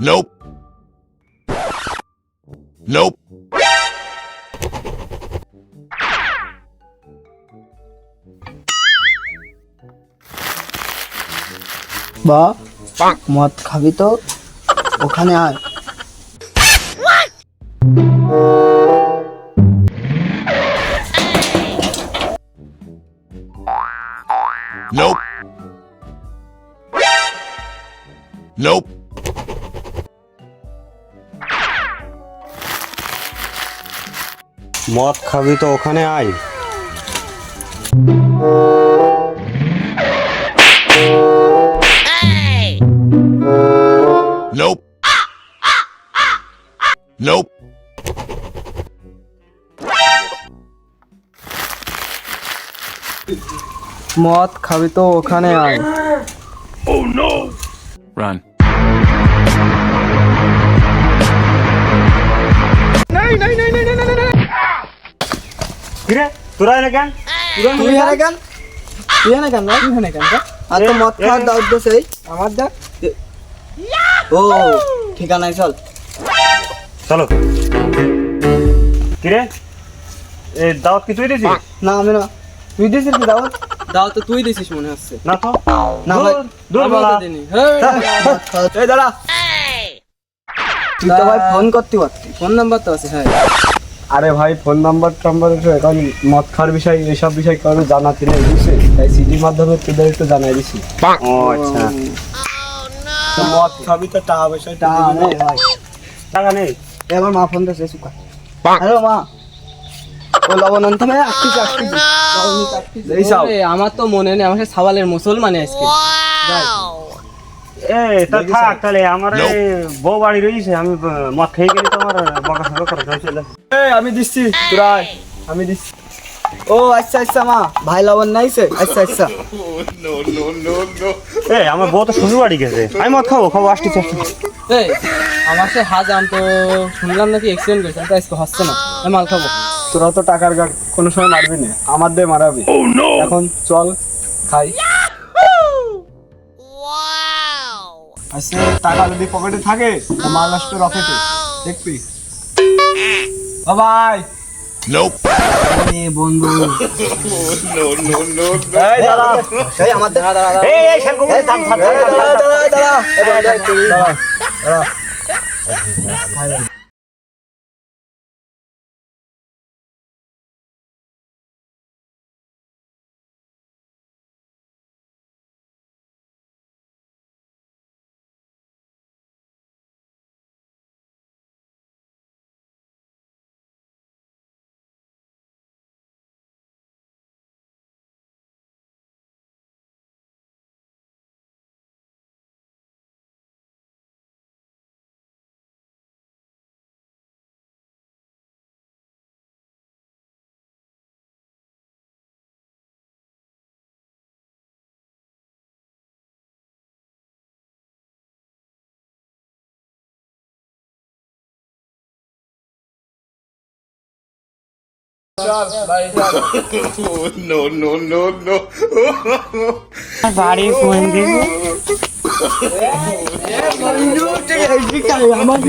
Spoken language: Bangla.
Nope. Nope. বা মদ খাবি তো ওখানে আয়। Nope. Nope. মদ খাবি তো ওখানে আয়। Nope. Nope. মদ খাবি তো ওখানে আয়। Run. কিরে তোরা এনে কেন? তুই এখানে কেন? তুই এখানে কেন? তুই এখানে কেন? আর তো মদ খাওয়ার দাওয়াত দিছে এই আমার দা। ও ঠিকানায় চল। চলো। কিরে এ দাওয়াত কি তুই দিছিস? না আমি না। তুই দিছিস কি দাওয়াত? দাওয়াত তো তুই দিছিস মনে হচ্ছে। না তো। না ভাই দূর বলা। এই দাঁড়া। তুই তো ভাই ফোন করতে পারতি। ফোন নাম্বার তো আছে হ্যাঁ। আরে ভাই ফোন নাম্বার টাম্বার এখন মদ খাওয়ার বিষয় এসব বিষয় কারো জানাতে নেই বুঝছিস, তাই সিডির মাধ্যমে তোদের একটু জানাই দিছি। ও আচ্ছা। তো মদ খাবি তো টাকা পয়সা টাকা নেই ভাই। টাকা নেই। এবার মা ফোন দিয়েছে সুকা। হ্যালো মা। ও লবণ আনতে হবে আসছিস। এই সব আমার তো মনে নেই আমার সাওয়ালের মুসলমান আজকে। এ তা থাক তাহলে আমার এই বউ বাড়ি রয়েছে, আমি মদ খেয়ে গেলে তো আমার বকা সকা করে চলে। এই আমি দিচ্ছি তোরা আয়, আমি দিচ্ছি। ও আচ্ছা আচ্ছা মা ভাই লবণ নাইছে আচ্ছা আচ্ছা। এ আমার বউ তো শ্বশুর বাড়ি গেছে, আমি মদ খাবো খাবো আসতে চাচ্ছি। এই আমার সে হাজাম তো শুনলাম নাকি অ্যাক্সিডেন্ট করেছে তো আজকে হচ্ছে না আমি মাল খাবো। তোরা তো টাকার গাড় কোনো সময় মারবি না, আমার দিয়ে মারাবি। এখন চল খাই। আচ্ছা টাকা যদি পকেটে থাকে মাল আসবে রকেটে, দেখবি। বাবাই Nope. এ বন্ধু এই দাদা এই আমার দাঁড়া দাঁড়া এই এই শালগো দাঁড়া No, no, no, no. বাড়ি কোন দিন আমার